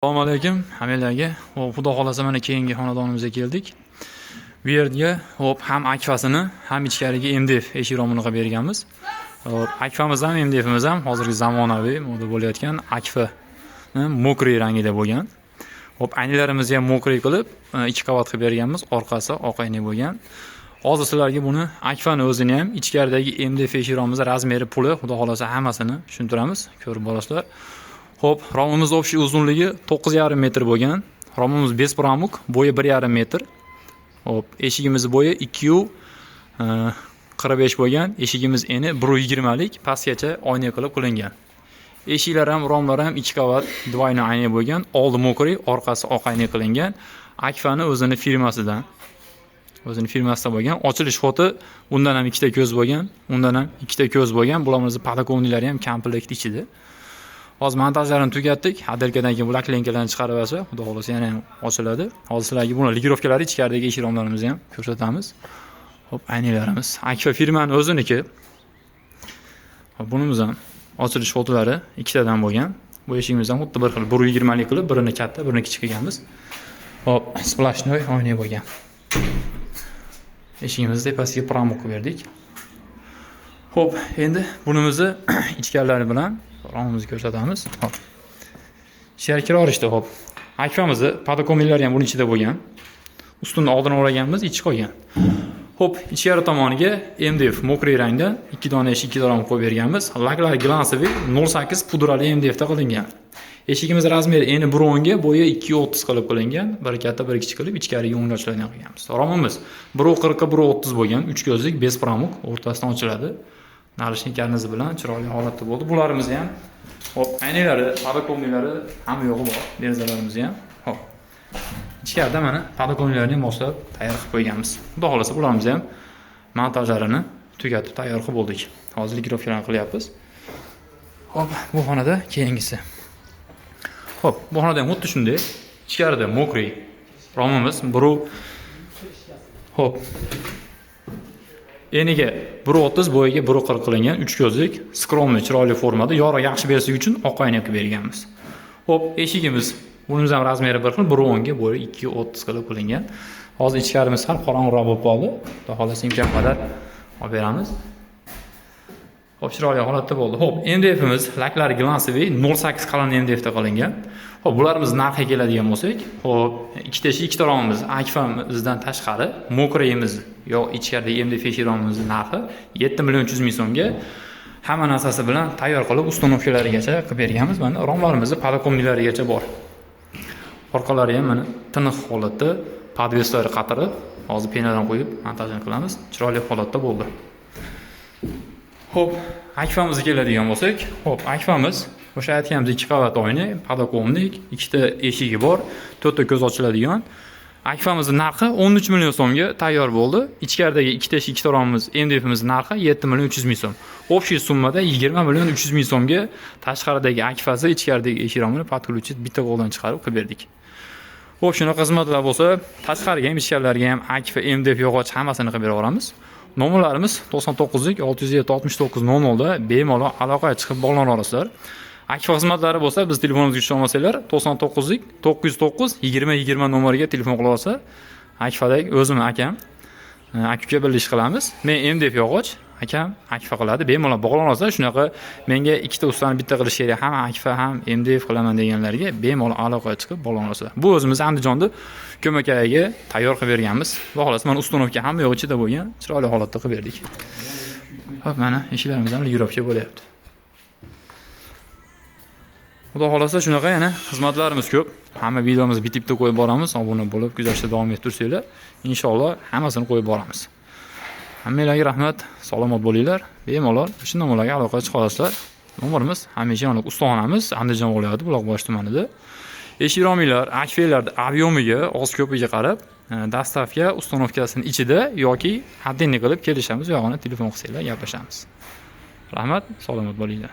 Assalomu alaykum hammalarga. Xudo xolasa mana keyingi xonadonimizga keldik. Bu yerga ham akfasini, ham ichkariga MDF eshik romini qilib berganmiz. Akfamiz ham MDFimiz ham hozirgi zamonaviy moda bo'layotgan akfa mokriy rangida bo'lgan. Aynalarimizni ham mokriy qilib, 2 qavat qilib berganmiz. Orqasi oq ayna bo'lgan. Hozir sizlarga buni akfani o'zini ham, ichkaridagi MDF eshik romimiz razmeri, puli, xudo xolasa hammasini tushuntiramiz. Ko'rib borasizlar. Romimiz общий uzunligi 9,5 metr bo'lgan. Romimiz bespramuk, bo'yi 1,5 metr. Eshigimiz bo'yi 2,45 bo'lgan. Eshigimiz eni 1,20 lik, pastgacha oyna qilib qilingan. Eshiklar ham, romlar ham 2 qavat двойный ayna bo'lgan. Oldi mokriy, orqasi oq ayna qilingan. Akfani o'zini firmasidan. Bo'lgan. Ochilish xoti undan ham ikkita ko'z bo'lgan, undan ham ikkita ko'z bo'lgan. Bularimizni padakovnilari ham komplektda ichida. Hozir montajlarini tugatdik. Adelkadan keyin black lenkalarni chiqarib olsa, xudo xolasa yana ham ochiladi. Hozir sizlarga buni ligirovkalari, ichkaridagi eshik romlarimizni ham ko'rsatamiz. Aynalarimiz Akfa firmaning o'ziniki. Bunimiz ham ochilish xotlari ikkitadan bo'lgan. Bu eshigimiz ham xuddi bir xil 1,20 lik qilib, birini katta, birini kichik qilganmiz. Splashnoy oyna bo'lgan. Eshigimizni tepasiga pramok berdik. Endi bunimizni ichkarilari bilan romimizni ko'rsatamiz. Ichkari kira olishdi, Akfamizni padakomillari ham buning ichida bo'lgan. Ustini oldini o'raganmiz, ichi qolgan. Ichkari tomoniga MDF mokriy rangda 2 dona eshik, 2 dona qo'yib berganmiz. Laklari glansoviy 08 pudrali MDF da qilingan. Eshigimiz razmeri eni 1,10 ga, bo'yi 2,30 qilib qilingan. Bir katta, bir kichik qilib ichkariga o'ngli ochiladigan qilganmiz. Romimiz 1,40 ga 1,30 bo'lgan, 3 ko'zlik bespramuk, o'rtasidan ochiladi. Narishning karnizi bilan chiroyli holatda bo'ldi. Bularimiz ham aynalari, padakomnilari hamma yo'g'i bor. Derazalarimiz ham. Ichkarida mana padakomnilarni moslab tayyor qilib qo'yganmiz. Xudo xolasa bularimiz ham montajlarini tugatib tayyor qilib bo'ldik. Hozir ligirovkalarni qilyapmiz. Bu xonada keyingisi. Bu xonada ham xuddi shunday. Ichkarida mokriy romimiz, eniga 1,30, bo'yiga 1,40 qilingan 3 ko'zlik, skromli, chiroyli formada yorug' yaxshi berishlik uchun oq ayna qilib berganmiz. Eshigimiz bunimiz ham razmeri bir xil, 1,10 ga, bo'yi 2,30 qilib qilingan. Hozir ichkarimiz ham qorong'uroq bo'lib qoldi. Xudo xolasa imkon qadar olib beramiz. Chiroyli holatda bo'ldi. MDFimiz laklari glansoviy 08 qalin MDF da qilingan. Bularimiz narxiga keladigan bo'lsak, ikkita eshik, ikkita romimiz Akfamizdan tashqari mokriyimiz yo ichkaridagi MDF eshik romimizning narxi 7,3 million so'mga hamma narsasi bilan tayyor qilib ustanovkalarigacha qilib berganmiz. Mana romlarimizni padakomnilarigacha bor. Orqalari ham mana tiniq holatda, podveslari qatirib, hozir penadan qo'yib montajini qilamiz. Chiroyli holatda bo'ldi. Akfamizga keladigan bo'lsak, Akfamiz o'sha aytganimiz 2 qavat oyna, padakomnik, ikkita eshigi bor, 4 ta ko'z ochiladigan. Akfamizning narxi 13 million so'mga tayyor bo'ldi. Ichkaridagi ikkita eshik, ikkita romimiz, MDFimizning narxi 7,3 million so'm. Общий summada 20,3 million so'mga tashqaridagi akfasi, ichkaridagi eshik romini podключить bitta qo'ldan chiqarib qilib berdik. Shunaqa xizmatlar bo'lsa, tashqariga ham, ichkarilariga ham akfa, MDF yog'och hammasini qilib bera olamiz. Nomerlarimiz 99 607 69 00 da bemalol aloqaga chiqib bog'lana olasizlar. Akfa xizmatlari bo'lsa, biz telefonimizga tusha olmasanglar, 99 909 20 20 nomeriga telefon qila olsa, Akfadagi o'zim akam, aka birlish qilamiz. Men MDF yog'och, akam akfa qiladi. Bemalol bog'lana olasizlar. Shunaqa menga ikkita ustani bitta qilish kerak, ham akfa ham MDF qilaman deganlarga bemalol aloqaga chiqib bog'lana olasizlar. Bu o'zimiz Andijonda ko'makaga tayyor qilib berganmiz. Va xolos mana ustanovka hamma yo'q ichida bo'lgan, chiroyli holatda qilib berdik. Mana eshiklarimiz ham ligirovka bo'lyapti. Xudo xolasa shunaqa yana xizmatlarimiz ko'p. Hamma videomizni bitibda qo'yib boramiz. Obuna bo'lib, kuzatishda davom ettirsanglar, inshaalloh hammasini qo'yib boramiz. Hammalarga rahmat, salomat bo'linglar. Bemalol shu nomerlarga aloqaga chiqa olasizlar. Nomerimiz hamisha aniq ustaxonamiz Andijon viloyati Buloqboshi tumanida. Eshik romiylar, akfalarning ob'yomiga, oz-ko'piga qarab, dastavka ustanovkasining ichida yoki отдельный qilib kelishamiz, yo'g'ini telefon qilsanglar gaplashamiz. Rahmat, salomat bo'linglar.